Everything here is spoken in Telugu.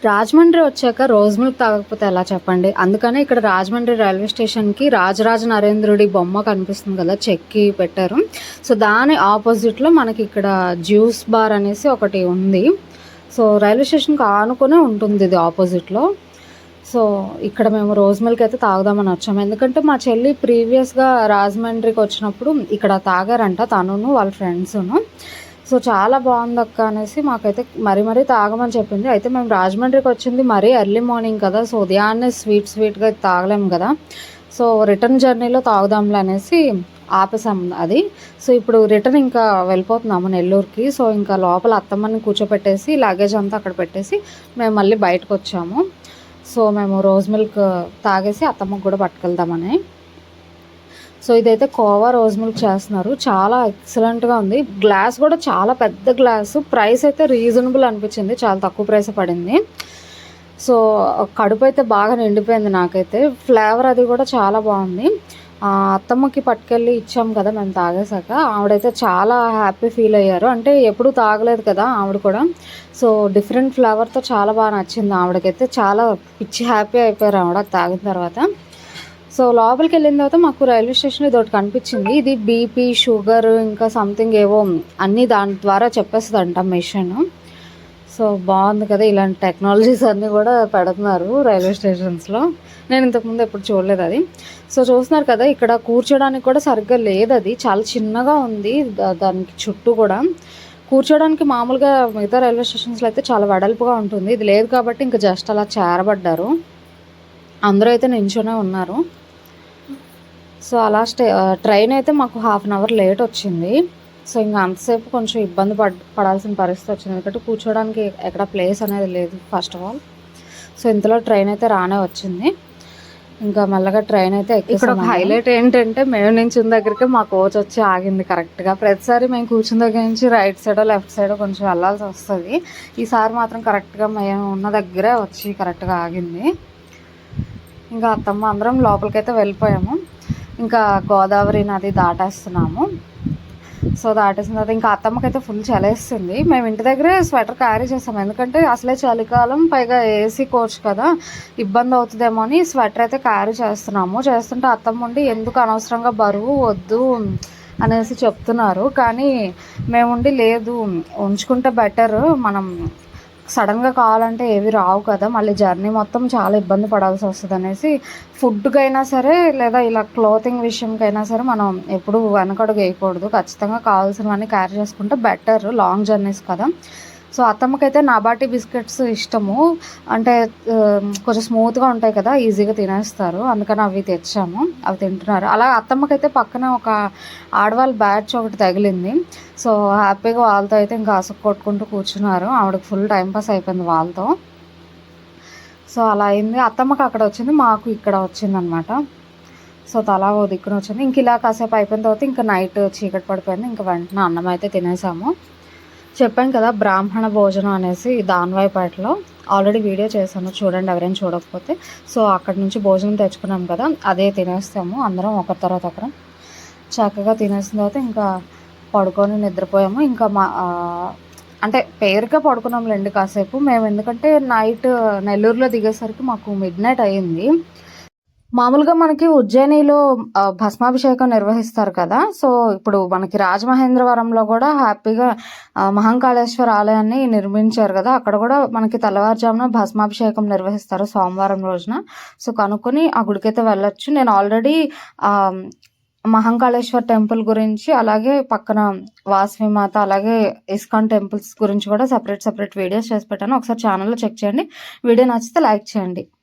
రాజమండ్రి వచ్చాక రోజ్ మిల్క్ తాగకపోతే ఎలా చెప్పండి. అందుకనే ఇక్కడ రాజమండ్రి రైల్వే స్టేషన్కి రాజరాజ నరేంద్రుడి బొమ్మ కనిపిస్తుంది కదా, చెక్కి పెట్టారు. సో దాని ఆపోజిట్లో మనకి ఇక్కడ జ్యూస్ బార్ అనేసి ఒకటి ఉంది. సో రైల్వే స్టేషన్కి ఆనుకునే ఉంటుంది ఇది ఆపోజిట్లో. సో ఇక్కడ మేము రోజ్ మిల్క్ అయితే తాగుదామని వచ్చాము. ఎందుకంటే మా చెల్లి ప్రీవియస్గా రాజమండ్రికి వచ్చినప్పుడు ఇక్కడ తాగారంట, తనును వాళ్ళ ఫ్రెండ్స్ను. సో చాలా బాగుంది అక్క అనేసి మాకైతే మరీ తాగమని చెప్పింది. అయితే మేము రాజమండ్రికి వచ్చింది మరీ ఎర్లీ మార్నింగ్ కదా, సో ఉదయాన్నే స్వీట్గా తాగలేము కదా. సో రిటర్న్ జర్నీలో తాగుదాంలే అనేసి ఆపేసాము అది. సో ఇప్పుడు రిటర్న్ ఇంకా వెళ్ళిపోతున్నాము నెల్లూరుకి. సో ఇంకా లోపల అత్తమ్మని కూర్చోపెట్టేసి లగేజ్ అంతా అక్కడ పెట్టేసి మేము మళ్ళీ బయటకు వచ్చాము. సో మేము రోజ్ మిల్క్ తాగేసి అత్తమ్మకు కూడా పట్టుకెళ్తామని. సో ఇదైతే కోవా రోజ్ మిల్క్ చేస్తున్నారు, చాలా ఎక్సలెంట్గా ఉంది. గ్లాస్ కూడా చాలా పెద్ద గ్లాసు. ప్రైస్ అయితే రీజనబుల్ అనిపించింది, చాలా తక్కువ ప్రైస్ పడింది. సో కడుపు అయితే బాగా నిండిపోయింది నాకైతే. ఫ్లేవర్ అది కూడా చాలా బాగుంది. అత్తమ్మకి పట్టుకెళ్ళి ఇచ్చాం కదా మేము తాగేసాక, ఆవిడైతే చాలా హ్యాపీ ఫీల్ అయ్యారు. అంటే ఎప్పుడూ తాగలేదు కదా ఆవిడ కూడా. సో డిఫరెంట్ ఫ్లేవర్తో చాలా బాగా నచ్చింది ఆవిడకైతే. చాలా పిచ్చి హ్యాపీ అయిపోయారు ఆవిడ తాగిన తర్వాత. సో లోపలికి వెళ్ళిన తర్వాత మాకు రైల్వే స్టేషన్ ఇది ఒకటి కనిపించింది. ఇది బీపీ, షుగర్, ఇంకా సంథింగ్ ఏవో అన్నీ దాని ద్వారా చెప్పేస్తుందంట మెషిన్. సో బాగుంది కదా, ఇలాంటి టెక్నాలజీస్ అన్నీ కూడా పెడుతున్నారు రైల్వే స్టేషన్స్లో. నేను ఇంతకుముందు ఎప్పుడు చూడలేదు అది. సో చూస్తున్నారు కదా, ఇక్కడ కూర్చోడానికి కూడా సరిగ్గా లేదు, అది చాలా చిన్నగా ఉంది. దానికి చుట్టూ కూడా కూర్చోడానికి మామూలుగా మిగతా రైల్వే స్టేషన్స్లో అయితే చాలా వెడల్పుగా ఉంటుంది, ఇది లేదు కాబట్టి ఇంకా జస్ట్ అలా చేరబడ్డారు. అందరూ అయితే నించునే ఉన్నారు. సో అలా ట్రైన్ అయితే మాకు 1/2 అవర్ లేట్ వచ్చింది. సో ఇంకా అంతసేపు కొంచెం ఇబ్బంది పడాల్సిన పరిస్థితి వచ్చింది, ఎందుకంటే కూర్చోడానికి ఎక్కడ ప్లేస్ అనేది లేదు ఫస్ట్ ఆఫ్ ఆల్. సో ఇంతలో ట్రైన్ అయితే రానే వచ్చింది. ఇంకా మెల్లగా ట్రైన్ అయితే ఇక్కడ ఒక హైలైట్ ఏంటంటే, మేము నించున్న దగ్గరికి మా కోచ్ వచ్చి ఆగింది కరెక్ట్గా. ప్రతిసారి మేము కూర్చున్న దగ్గర నుంచి రైట్ సైడో లెఫ్ట్ సైడో కొంచెం వెళ్ళాల్సి వస్తుంది. ఈసారి మాత్రం కరెక్ట్గా మేము ఉన్న దగ్గరే వచ్చి కరెక్ట్గా ఆగింది. ఇంకా అత్తమ్మ అందరం లోపలికైతే వెళ్ళిపోయాము. ఇంకా గోదావరి నది దాటేస్తున్నాము. సో దాటేసిన తర్వాత ఇంకా అత్తమ్మకైతే ఫుల్ చలేస్తుంది. మేము ఇంటి దగ్గరే స్వెటర్ క్యారీ చేసాము, ఎందుకంటే అసలే చలికాలం, పైగా ఏసీ కోచ్ కదా, ఇబ్బంది అవుతుందేమో అని స్వెటర్ అయితే క్యారీ చేస్తుంటే అత్తమ్మ ఉండి ఎందుకు అనవసరంగా బరువు వద్దు అనేసి చెప్తున్నారు. కానీ మేముండి లేదు, ఉంచుకుంటే బెటర్, మనం సడన్గా కావాలంటే ఏవి రావు కదా, మళ్ళీ జర్నీ మొత్తం చాలా ఇబ్బంది పడాల్సి వస్తుంది అనేసి ఫుడ్కైనా సరే లేదా ఇలా క్లోతింగ్ విషయంకైనా సరే మనం ఎప్పుడు వెనకడుగు వేయకూడదు. ఖచ్చితంగా కావాల్సినవన్నీ క్యారీ చేసుకుంటే బెటర్, లాంగ్ జర్నీస్ కదా. సో అత్తమ్మకైతే నాబాటీ బిస్కెట్స్ ఇష్టము, అంటే కొంచెం స్మూత్గా ఉంటాయి కదా, ఈజీగా తినేస్తారు, అందుకని అవి తెచ్చాము, అవి తింటున్నారు. అలా అత్తమ్మకైతే పక్కన ఒక ఆడవాళ్ళ బ్యాచ్ ఒకటి తగిలింది. సో హ్యాపీగా వాళ్ళతో అయితే ఇంకా అసుకు కొట్టుకుంటూ కూర్చున్నారు. ఆవిడకి ఫుల్ టైంపాస్ అయిపోయింది వాళ్ళతో. సో అలా అయింది. అత్తమ్మకి అక్కడ వచ్చింది, మాకు ఇక్కడ వచ్చిందనమాట. సో తలా ఓ దిక్కున వచ్చింది. ఇంక ఇలా కాసేపు అయిపోయిన తర్వాత ఇంకా నైట్ చీకటి పడిపోయింది. ఇంకా వెంటనే అన్నం అయితే తినేసాము. చెప్పాను కదా బ్రాహ్మణ భోజనం అనేసి దాన్వాయిపేటలో, ఆల్రెడీ వీడియో చేశాను చూడండి ఎవరైనా చూడకపోతే. సో అక్కడి నుంచి భోజనం తెచ్చుకున్నాం కదా, అదే తినేస్తాము అందరం ఒకరి తర్వాత ఒకరు. చక్కగా తినేసిన తర్వాత ఇంకా పడుకొని నిద్రపోయాము. ఇంకా అంటే పేరుగా పడుకున్నాంలేండి కాసేపు మేము, ఎందుకంటే నైట్ నెల్లూరులో దిగేసరికి మాకు మిడ్నైట్ అయ్యింది. మామూలుగా మనకి ఉజ్జయినిలో భస్మాభిషేకం నిర్వహిస్తారు కదా. సో ఇప్పుడు మనకి రాజమహేంద్రవరంలో కూడా హ్యాపీగా మహంకాళేశ్వర ఆలయాన్ని నిర్మించారు కదా, అక్కడ కూడా మనకి తెల్లవారుజామున భస్మాభిషేకం నిర్వహిస్తారు సోమవారం రోజున. సో కనుక్కొని ఆ గుడికైతే వెళ్ళొచ్చు. నేను ఆల్రెడీ మహంకాళేశ్వర్ టెంపుల్ గురించి, అలాగే పక్కన వాసవిమాత, అలాగే ఇస్కాన్ టెంపుల్స్ గురించి కూడా సపరేట్ వీడియోస్ చేసి పెట్టాను, ఒకసారి ఛానల్లో చెక్ చేయండి. వీడియో నచ్చితే లైక్ చేయండి.